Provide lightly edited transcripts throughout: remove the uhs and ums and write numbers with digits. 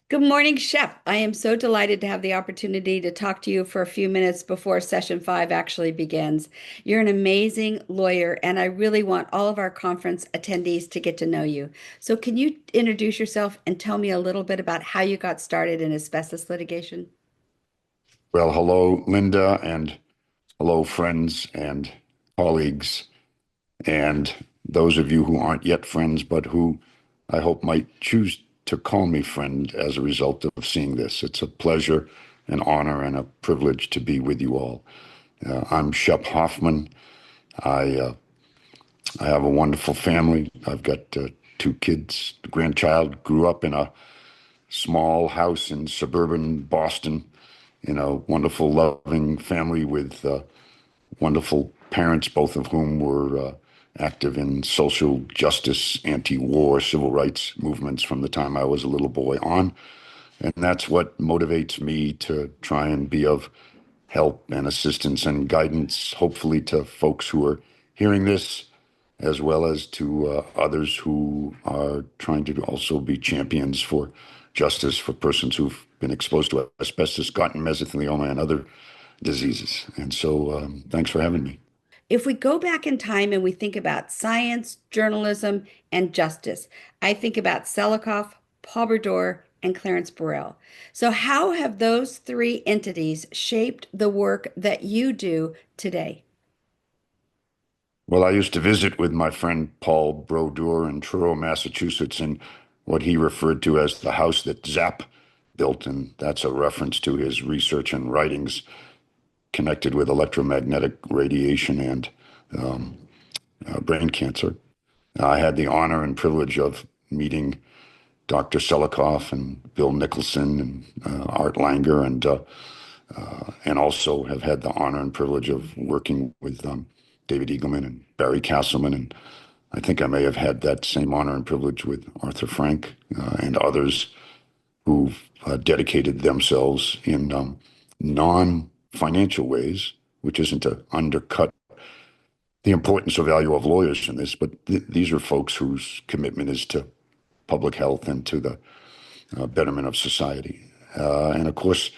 Good morning, Shep. I am so delighted to have the opportunity to talk to you for a few minutes before session five actually begins. You're an amazing lawyer, and I really want all of our conference attendees to get to know you. So, can you introduce yourself and tell me a little bit about how you got started in asbestos litigation? Well, hello, Linda, and hello, friends and colleagues, and those of you who aren't yet friends, but who I hope might choose to call me friend as a result of seeing this. It's a pleasure, an honor, and a privilege to be with you all. I'm Shep Hoffman. I uh, I have a wonderful family. I've got two kids, a grandchild, grew up in a small house in suburban Boston in a wonderful, loving family with wonderful parents, both of whom were active in social justice, anti-war, civil rights movements from the time I was a little boy on. And that's what motivates me to try and be of help and assistance and guidance, hopefully to folks who are hearing this, as well as to others who are trying to also be champions for justice for persons who've been exposed to asbestos, gotten mesothelioma, and other diseases. And so, thanks for having me. If we go back in time and we think about science, journalism, and justice, I think about Selikoff, Paul Brodeur, and Clarence Burrell. So, how have those three entities shaped the work that you do today? Well, I used to visit with my friend Paul Brodeur in Truro, Massachusetts, in what he referred to as the house that Zapp built. And that's a reference to his research and writings connected with electromagnetic radiation and um, brain cancer. I had the honor and privilege of meeting Dr. Selikoff and Bill Nicholson and Art Langer, and also have had the honor and privilege of working with David Eagleman and Barry Castleman. And I think I may have had that same honor and privilege with Arthur Frank and others who've dedicated themselves in non-financial ways, which isn't to undercut the importance or value of lawyers in this, but these are folks whose commitment is to public health and to the betterment of society. And of course,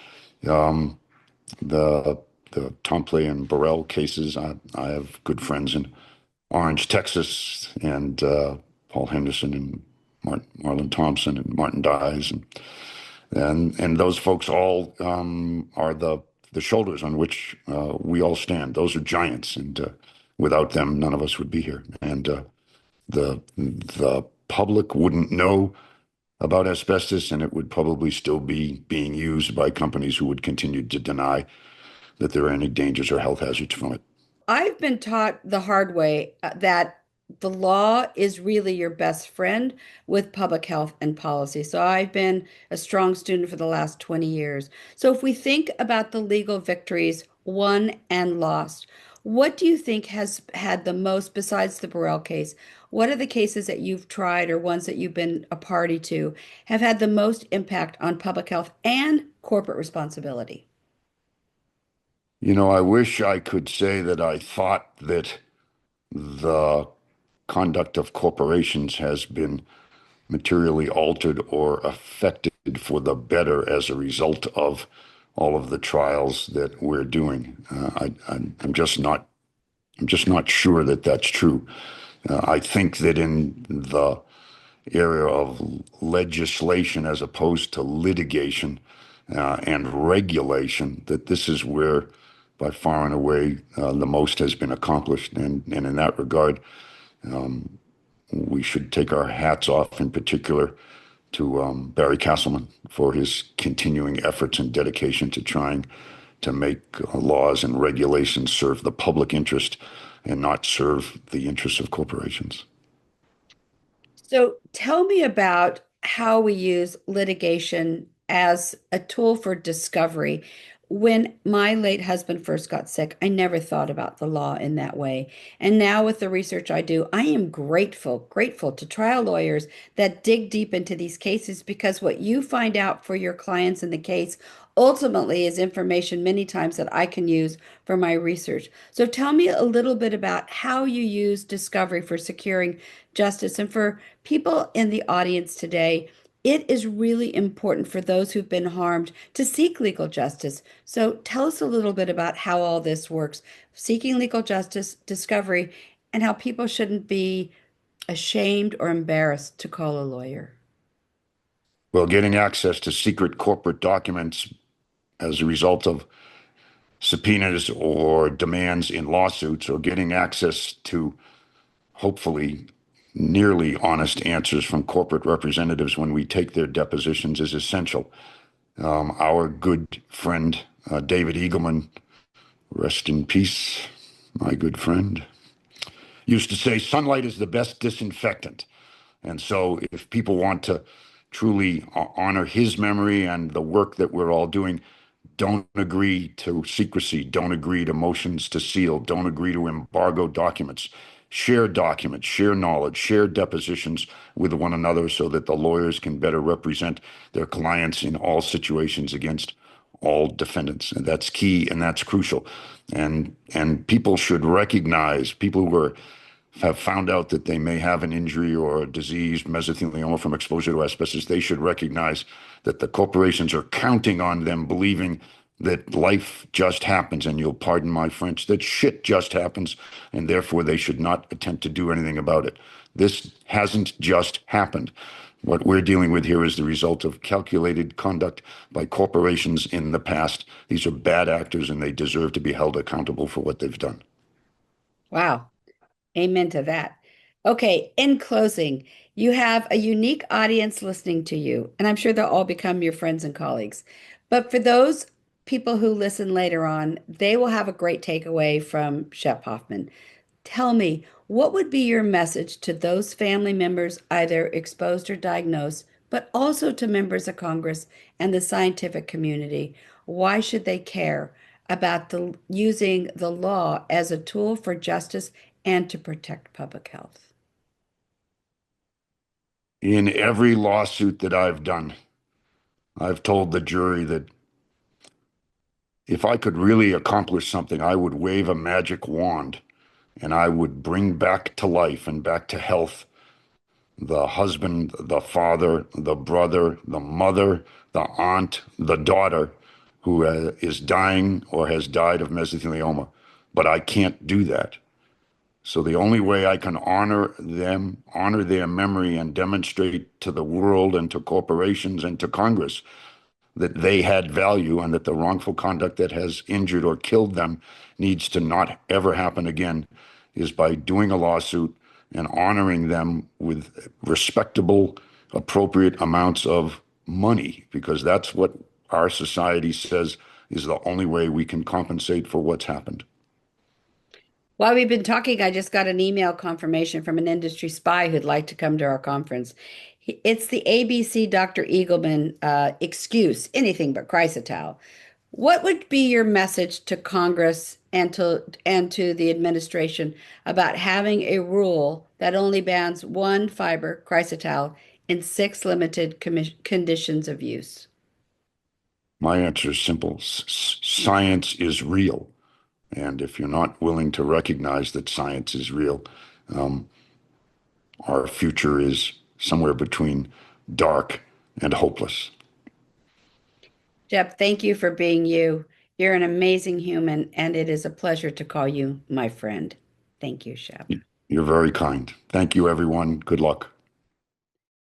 um, the the Tomplay and Burrell cases. I have good friends in Orange, Texas, and Paul Henderson and Marlon Thompson and Martin Dyes, and those folks all are the shoulders on which we all stand. Those are giants, and without them, none of us would be here. And the public wouldn't know about asbestos, and it would probably still be being used by companies who would continue to deny that there are any dangers or health hazards from it. I've been taught the hard way that the law is really your best friend with public health and policy. So I've been a strong student for the last 20 years. So if we think about the legal victories won and lost, what do you think has had the most, besides the Burrell case? What are the cases that you've tried or ones that you've been a party to have had the most impact on public health and corporate responsibility? You know, I wish I could say that I thought that the conduct of corporations has been materially altered or affected for the better as a result of all of the trials that we're doing. I'm just not. I'm just not sure that that's true. I think that in the area of legislation as opposed to litigation and regulation, that this is where, by far and away, the most has been accomplished. And in that regard, we should take our hats off, in particular, to Barry Castleman for his continuing efforts and dedication to trying to make laws and regulations serve the public interest and not serve the interests of corporations. So tell me about how we use litigation as a tool for discovery. When my late husband first got sick, I never thought about the law in that way. And now with the research I do, I am grateful to trial lawyers that dig deep into these cases because what you find out for your clients in the case ultimately is information many times that I can use for my research. So tell me a little bit about how you use discovery for securing justice and for people in the audience today. it is really important for those who've been harmed to seek legal justice. So tell us a little bit about how all this works, seeking legal justice, discovery, and how people shouldn't be ashamed or embarrassed to call a lawyer. Well, getting access to secret corporate documents as a result of subpoenas or demands in lawsuits, or getting access to hopefully nearly honest answers from corporate representatives when we take their depositions is essential. Our good friend, David Eagleman, rest in peace, my good friend, used to say sunlight is the best disinfectant. And so, if people want to truly honor his memory and the work that we're all doing, don't agree to secrecy, don't agree to motions to seal, don't agree to embargo documents, share knowledge, share depositions with one another so that the lawyers can better represent their clients in all situations against all defendants. And that's key and that's crucial. And people should recognize, people who have found out that they may have an injury or a disease, mesothelioma from exposure to asbestos, they should recognize that the corporations are counting on them, believing that life just happens, and you'll pardon my French, that shit just happens, and therefore they should not attempt to do anything about it. This hasn't just happened. What we're dealing with here is the result of calculated conduct by corporations in the past. These are bad actors, and they deserve to be held accountable for what they've done. Wow. Amen to that. Okay, in closing, you have a unique audience listening to you, and I'm sure they'll all become your friends and colleagues. But for those people who listen later on, they will have a great takeaway from Shep Hoffman. Tell me, what would be your message to those family members, either exposed or diagnosed, but also to members of Congress and the scientific community? Why should they care about using the law as a tool for justice and to protect public health? In every lawsuit that I've done, I've told the jury that if I could really accomplish something, I would wave a magic wand and I would bring back to life and back to health the husband, the father, the brother, the mother, the aunt, the daughter who is dying or has died of mesothelioma. But I can't do that. So the only way I can honor them, honor their memory, and demonstrate to the world and to corporations and to Congress that they had value and that the wrongful conduct that has injured or killed them needs to not ever happen again is by doing a lawsuit and honoring them with respectable, appropriate amounts of money, because that's what our society says is the only way we can compensate for what's happened. While we've been talking, I just got an email confirmation from an industry spy who'd like to come to our conference. It's the ABC Dr. Eagleman excuse, anything but chrysotile. What would be your message to Congress and to the administration about having a rule that only bans one fiber, chrysotile, in six limited conditions of use? My answer is simple. Science is real. And if you're not willing to recognize that science is real, um, our future is somewhere between dark and hopeless. Jeb, thank you for being you. You're an amazing human, and it is a pleasure to call you my friend. Thank you, Shep. You're very kind. Thank you, everyone. Good luck.